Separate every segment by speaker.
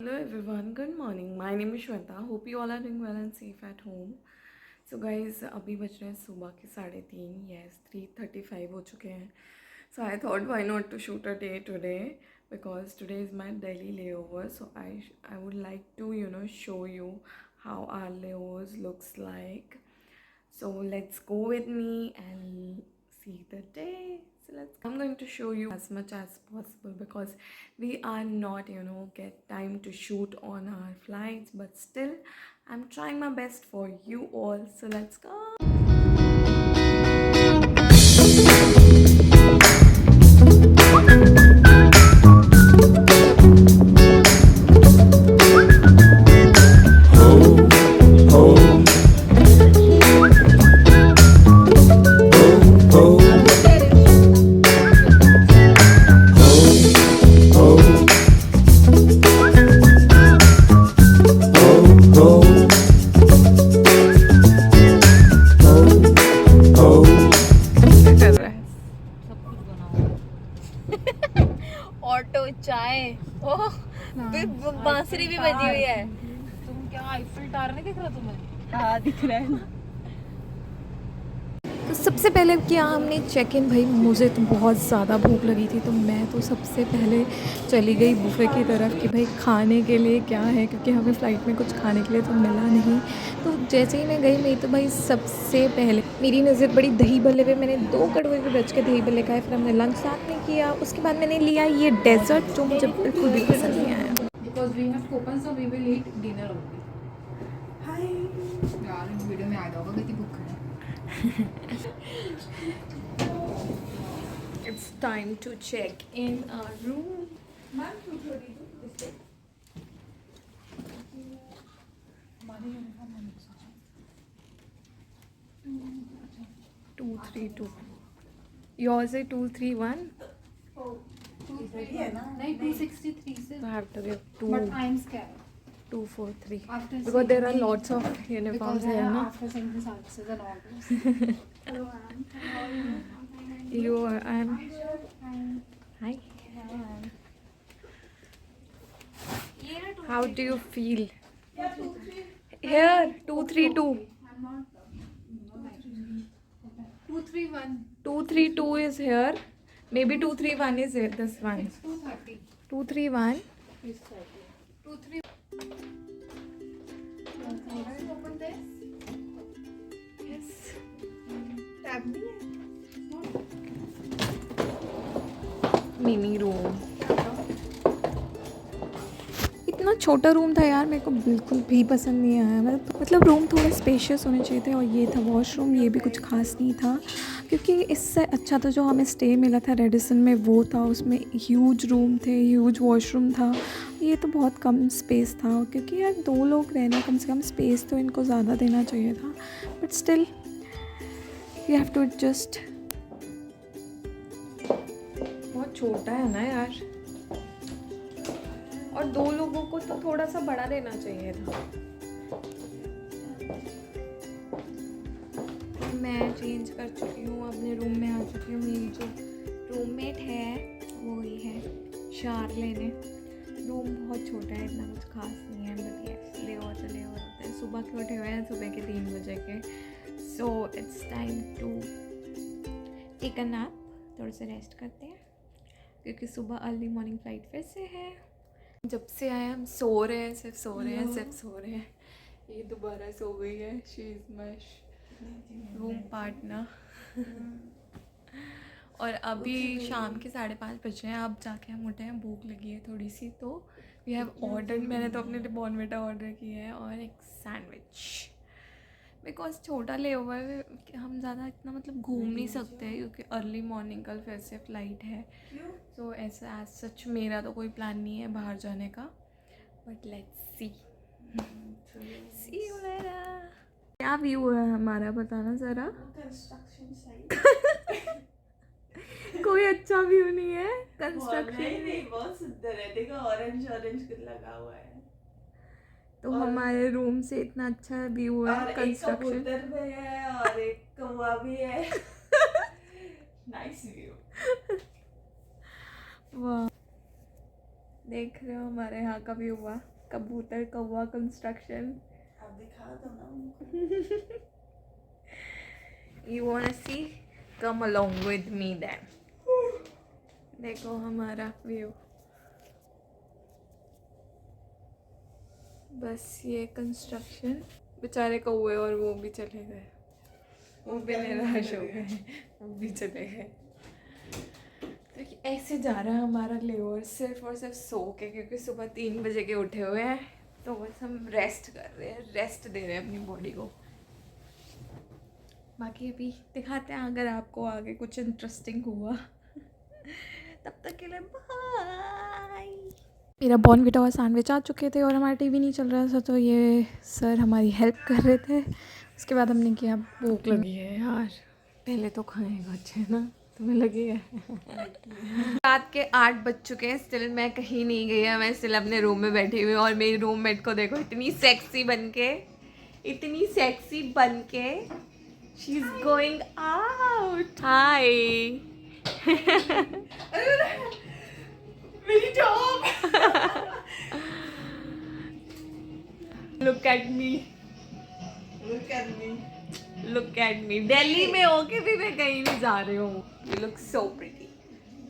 Speaker 1: Hello everyone, good morning. My name is Shweta. Hope you all are doing well and safe at home. So guys, अभी बज रहे हैं सुबह के 3:30. Yes, 3:35 हो चुके हैं. So I thought why not to shoot a day today because today is my Delhi layover. So I would like to show you how our layovers looks like. So let's go with me and see the day. So I'm going to show you as much as possible because we are not get time to shoot on our flights, but still I'm trying my best for you all. So let's go.
Speaker 2: Auto चाय ओह बांसुरी भी बजी हुई है।
Speaker 3: तुम क्या Eiffel tower नहीं दिख रहा तुम्हें?
Speaker 2: हाँ दिख रहा है ना।
Speaker 4: तो सबसे पहले किया हमने चेक इन। भाई मुझे तो बहुत ज़्यादा भूख लगी थी तो मैं तो सबसे पहले चली गई बुफ़े की तरफ कि भाई खाने के लिए क्या है, क्योंकि हमें फ़्लाइट में कुछ खाने के लिए तो मिला नहीं। तो जैसे ही मैं गई मैं तो भाई सबसे पहले मेरी नज़र बड़ी दही भल्ले पे। मैंने 2 कड़वे पे रच के दही भल्ले खाए, फिर हमने लंच साथ में किया। उसके बाद मैंने लिया ये डेज़र्ट जो मुझे बिल्कुल भी पसंद नहीं आया।
Speaker 3: Because we have coupons, so we will eat dinner only.
Speaker 1: Hi.
Speaker 3: यार इस वीडियो में आ जाओगे कितनी भूख है।
Speaker 4: It's time to check in our room. 232. Yours is 231.
Speaker 3: नहीं 263 से।
Speaker 4: So I have to give
Speaker 3: But I am scared.
Speaker 4: 243
Speaker 3: After
Speaker 4: because there are
Speaker 3: seeing
Speaker 4: lots of uniforms
Speaker 3: because
Speaker 4: here, no?
Speaker 3: after seeing the services and all this.
Speaker 4: You are. I'm. Hi. How do you feel? Here 232.
Speaker 3: 231.
Speaker 4: 232 is here. Maybe 231 is it. This one.
Speaker 3: 230.
Speaker 4: 231.
Speaker 3: 23. Can I open this?
Speaker 4: Yes.
Speaker 3: Tab नहीं है?
Speaker 4: Mini room. इतना छोटा room था यार, मेरे को बिल्कुल भी पसंद नहीं आया। मतलब रूम थोड़ा स्पेशियस होने चाहिए थे। और ये था वॉशरूम, ये भी कुछ खास नहीं था, क्योंकि इससे अच्छा तो जो हमें स्टे मिला था रेडिसन में वो था। उसमें ह्यूज रूम थे, ह्यूज वॉशरूम था। ये तो बहुत कम स्पेस था, क्योंकि यार 2 लोग रहना, कम से कम स्पेस तो इनको ज़्यादा देना चाहिए था। But still you have to adjust. बहुत छोटा है ना यार, और 2 लोगों को तो थोड़ा सा बड़ा देना चाहिए था। मैं चेंज कर चुकी हूँ, अपने रूम में आ चुकी हूँ। मेरी जो रूममेट है वो ही है शार लेने। रूम बहुत छोटा है, इतना कुछ खास नहीं है, बट ये ले और चले और होते हैं। सुबह के उठे हुए हैं, सुबह के 3 बजे के। So it's time to take a nap. थोड़ा सा रेस्ट करते हैं क्योंकि सुबह अर्ली मॉर्निंग फ्लाइट फिर से है। जब से आए हम सो रहे हैं, सिर्फ सो रहे हैं, सिर्फ सो रहे हैं। ये दोबारा सो गई है। She is my room partner. और अभी शाम के 5:30 बजे हैं। अब जाके हम उठे हैं, भूख लगी है थोड़ी सी, तो वी हैव ऑर्डर। मैंने तो अपने लिए बॉर्नविटा ऑर्डर किया है और एक सैंडविच, बिकॉज छोटा ले ओवर है, हम ज़्यादा इतना मतलब घूम नहीं सकते क्योंकि अर्ली मॉर्निंग कल फिर से फ़्लाइट है। सो ऐसा एज सच मेरा तो कोई प्लान नहीं है बाहर जाने का, but let's see you later. क्या व्यू है हमारा, बताना ज़रा।
Speaker 1: Construction site.
Speaker 4: कोई अच्छा व्यू नहीं है कंस्ट्रक्शन।
Speaker 1: नहीं, बहुत सुंदर है। देखो ऑरेंज कुछ लगा हुआ है।
Speaker 4: तो हमारे रूम से इतना अच्छा व्यू है।
Speaker 1: और
Speaker 4: कंस्ट्रक्शन
Speaker 1: एक कबूतर भी है और एक कौवा भी है। Nice view.
Speaker 4: वाह। देख रहे हो हमारे यहाँ का भी हुआ कबूतर कौवा कंस्ट्रक्शन.
Speaker 1: आप दिखा दो ना उनको.
Speaker 4: You wanna see? Come along with me then. देखो हमारा व्यू. बस ये कंस्ट्रक्शन. बेचारे कौवे और वो भी चले गए. वो भी निराश हो गए. वो भी चले गए. तो ऐसे जा रहा है हमारा लेबर सिर्फ और सिर्फ सो के, क्योंकि सुबह 3 बजे के उठे हुए हैं. तो बस हम रेस्ट कर रहे हैं, रेस्ट दे रहे हैं अपनी बॉडी को. बाकी अभी दिखाते हैं अगर आपको आगे कुछ इंटरेस्टिंग हुआ. तब तक के लिए बाय. मेरा बॉर्नविटा और सैंडविच आ चुके थे और हमारा टीवी नहीं चल रहा था, तो ये सर हमारी हेल्प कर रहे थे. उसके बाद हमने किया भूख लगी है यार, पहले तो खाएगा. अच्छे ना, तुम्हें लगी है. रात के 8 बज चुके हैं, स्टिल मैं कहीं नहीं गई है. मैं स्टिल अपने रूम में बैठी हुई हूँ और मेरी रूममेट को देखो इतनी सेक्सी बन के शी इज गोइंग आउट. हाय. मेरी top. Look at me. Delhi में होके भी मैं कहीं नहीं जा रही हूँ. You look so pretty.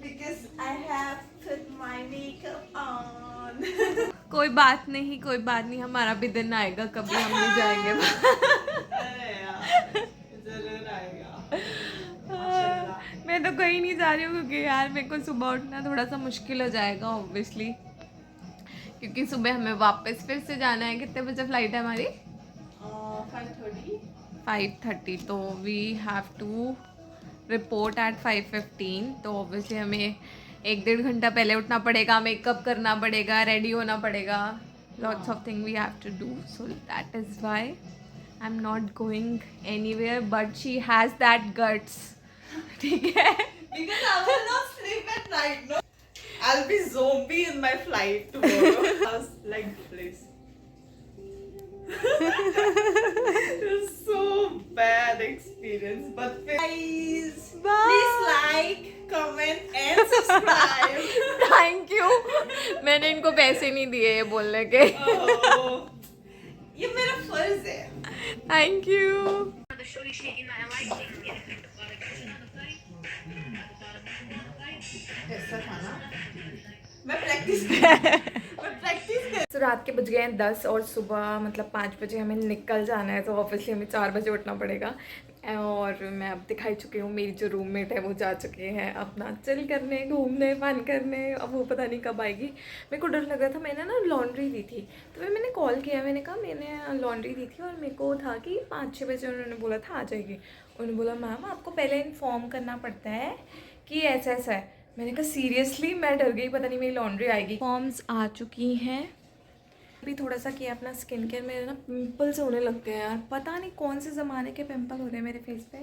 Speaker 1: Because I have put my makeup on.
Speaker 4: कोई बात नहीं, हमारा भी दिन आएगा, कभी हम नहीं जाएंगे.
Speaker 1: अरे यार, जरूर आएगा.
Speaker 4: मैं तो कहीं नहीं जा रही हूँ क्योंकि यार मेरे को सुबह उठना थोड़ा सा मुश्किल हो जाएगा ऑब्वियसली, क्योंकि सुबह हमें वापस फिर से जाना है. कितने बजे फ्लाइट है हमारी? 5:30. तो we have to report at 5:15. तो ऑब्वियसली हमें 1-1.5 घंटा पहले उठना पड़ेगा, मेकअप करना पड़ेगा, रेडी होना पड़ेगा. Lots of thing we have to do. So that is why I am not going anywhere, but she has that guts. ठीक है.
Speaker 1: Because I will not sleep at night, no. I'll be zombie in my flight tomorrow. I was like this. It was so bad experience, but guys, please like, comment and subscribe.
Speaker 4: Thank you. मैंने इनको पैसे नहीं दिए ये बोलने के.
Speaker 1: Oh, ये मेरा फर्ज है.
Speaker 4: Thank you.
Speaker 1: ऐसा था ना. मैं प्रैक्टिस
Speaker 4: तो रात के बज गए हैं 10 और सुबह मतलब 5 बजे हमें निकल जाना है. तो ऑब्वियसली हमें 4 बजे उठना पड़ेगा. और मैं अब दिखाई चुकी हूँ, मेरी जो रूममेट है वो जा चुके हैं अपना चिल करने, घूमने, फन करने. अब वो पता नहीं कब आएगी. मेरे को डर लग रहा था. मैंने ना लॉन्ड्री दी थी, तो मैंने कॉल किया. मैंने कहा मैंने लॉन्ड्री दी थी और मेरे को था कि 5-6 बजे उन्होंने बोला था आ जाएगी. उन्होंने बोला मैम आपको पहले इन्फॉर्म करना पड़ता है कि ऐसा ऐसा है. मैंने कहा सीरियसली. मैं डर गई, पता नहीं मेरी लॉन्ड्री आएगी. फॉर्म्स आ चुकी हैं. अभी थोड़ा सा किया अपना स्किन केयर. मेरे ना पिंपल्स होने लग गए यार, पता नहीं कौन से ज़माने के पिंपल हो रहे हैं मेरे फेस पे.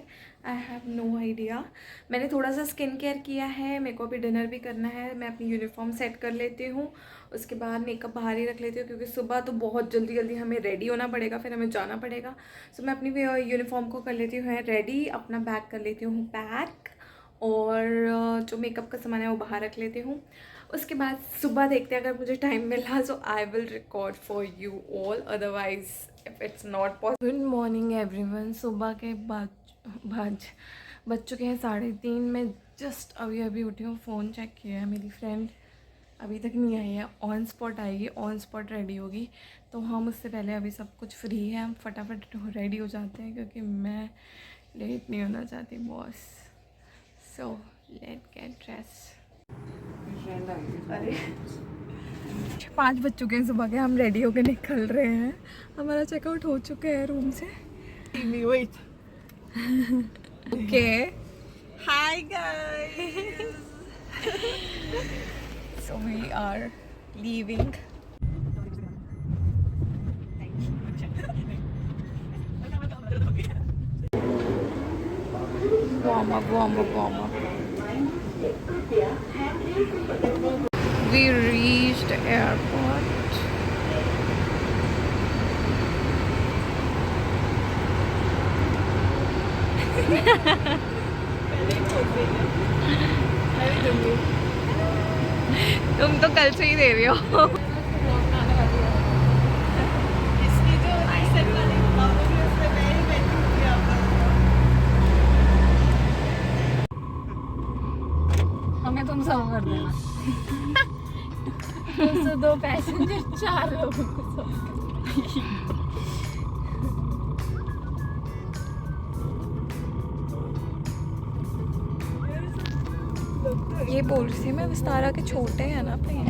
Speaker 4: I have no idea. मैंने थोड़ा सा स्किन केयर किया है. मेरे को अभी डिनर भी करना है. मैं अपनी यूनिफॉर्म सेट कर लेती हूँ, उसके बाद मेकअप बाहर ही रख लेती हूँ क्योंकि सुबह तो बहुत जल्दी हमें रेडी होना पड़ेगा, फिर हमें जाना पड़ेगा. सो मैं अपनी यूनिफॉर्म को कर लेती हूँ रेडी, अपना बैग कर लेती हूँ पैक, और जो मेकअप का सामान है वो बाहर रख लेती हूँ. उसके बाद सुबह देखते हैं अगर मुझे टाइम मिला so I will record for you all, otherwise if it's not possible. Good morning everyone. सुबह के बज चुके हैं 3:30. मैं जस्ट अभी उठी हूँ. फ़ोन चेक किया है. मेरी फ्रेंड अभी तक नहीं आई है. ऑन स्पॉट आएगी, ऑन स्पॉट रेडी होगी. तो हम उससे पहले अभी सब कुछ फ्री है, हम फटाफट रेडी हो जाते हैं क्योंकि मैं लेट नहीं होना चाहती boss. So let get dress. 5 बज चुके हैं सुबह के. हम रेडी होकर निकल रहे हैं. हमारा चेकआउट हो चुका है रूम से.
Speaker 1: Wait.
Speaker 4: Okay.
Speaker 1: Hi guys.
Speaker 4: So we are leaving. Warm up. We reached airport. तुम तो
Speaker 1: तो कल से ही दे रही हो।
Speaker 2: हमें तुम सब कर देना। 202 पैसेंजर 4 लोगों को
Speaker 1: ये बोल रही थी मैं, विस्तारा के छोटे हैं ना प्लेन।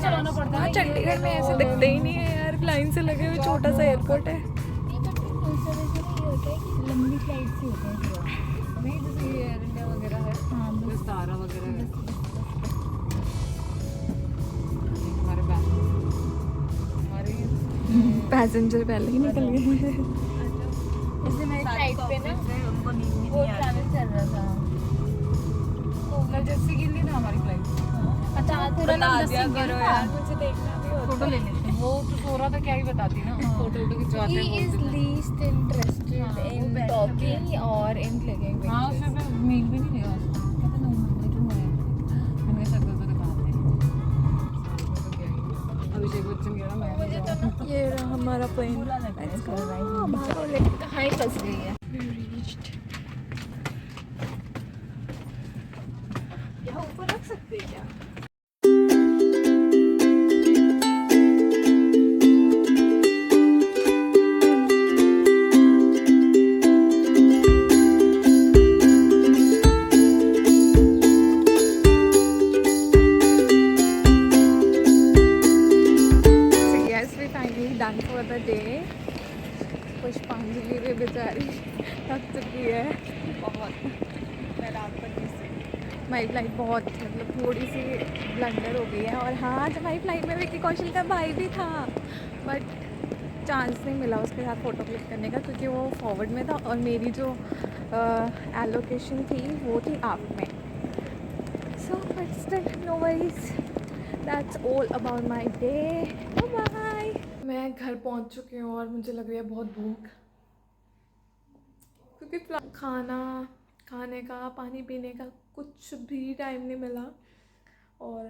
Speaker 2: चलाना पड़ता
Speaker 1: हाँ,
Speaker 2: है
Speaker 1: चंडीगढ़ में ऐसे दिखते ही नहीं है यार, लाइन से लगे हुए छोटा सा एयरपोर्ट है।
Speaker 2: लंबी फ्लाइट से होते हैं थोड़ा नहीं, जैसे ये एयर इंडिया वगैरह है। हाँ, विस्तारा वगैरह है। हमारे
Speaker 1: पैसेंजर पहले ही निकल गए।
Speaker 2: जैसे मेरी फ्लाइट पे ना वो ट्रैवल चल रहा था, जैसे कि नहीं था हमारी फ्लाइट। अच्छा, पूरा नाम दिया करो यार,
Speaker 1: मुझे देखना भी होता
Speaker 2: फोटो ले लेते हैं। वो तो सो रहा था, क्या ही बताती ना। फोटो खिंचवाते हैं।
Speaker 4: He is least interested in talking or in clicking
Speaker 2: हाँ,
Speaker 4: pictures.
Speaker 2: उसमें फिर मेल भी नहीं लिया उसने। कहता नहीं, लेकिन वो मैंने शक्ल तो दिखाते हैं। अभिषेक बच्चन कह रहा मैं
Speaker 4: मुझे तो ना
Speaker 1: ये रहा हमारा प्लेन।
Speaker 2: कहाँ ही फंस गई है।
Speaker 4: यहाँ ऊपर रख सकते हैं क्या?
Speaker 1: Done for the day. पुष्पांजलि भी बेचारी थक चुकी है बहुत। मैं रात तक हमारी फ्लाइट बहुत मतलब थोड़ी सी ब्लंडर हो गई है। और हाँ, आज हमारी फ्लाइट में विक्की कौशल का भाई भी था, बट चांस नहीं मिला उसके साथ फ़ोटो क्लिक करने का, क्योंकि वो फॉरवर्ड में था और मेरी जो एलोकेशन थी वो थी आप में। So but still no worries, that's all about my day. Bye. मैं घर पहुंच चुकी हूँ और मुझे लग रही है बहुत भूख, क्योंकि खाने का, पानी पीने का कुछ भी टाइम नहीं मिला। और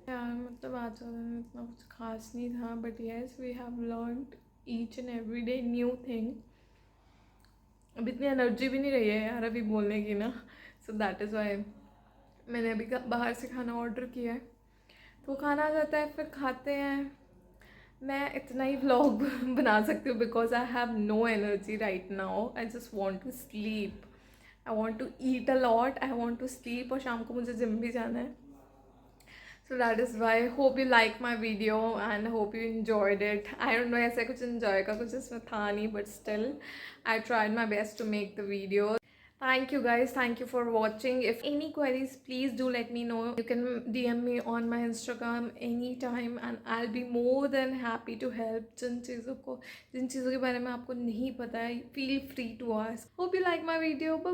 Speaker 1: यार मतलब आज में इतना कुछ खास नहीं था, but yes we have learned each and every day new thing. अब इतनी एनर्जी भी नहीं रही है यार अभी बोलने की ना, सो दैट इज़ वाई मैंने अभी बाहर से खाना ऑर्डर किया है, तो खाना आ जाता है फिर खाते हैं। मैं इतना ही व्लॉग बना सकती हूँ because I have no energy right now. I just want to sleep, I want to eat a lot, I want to sleep, और शाम को मुझे जिम भी जाना है। So that is why. Hope you like my video and hope you enjoyed it. I don't know ऐसा कुछ enjoy का कुछ इसमें था नहीं, but still I tried my best to make the video. Thank you guys, thank you for watching. If any queries, please do let me know. You can DM me on my Instagram anytime and I'll be more than happy to help. जिन चीज़ों के बारे में आपको नहीं पता है, feel free to ask. Hope you like my video. Bye.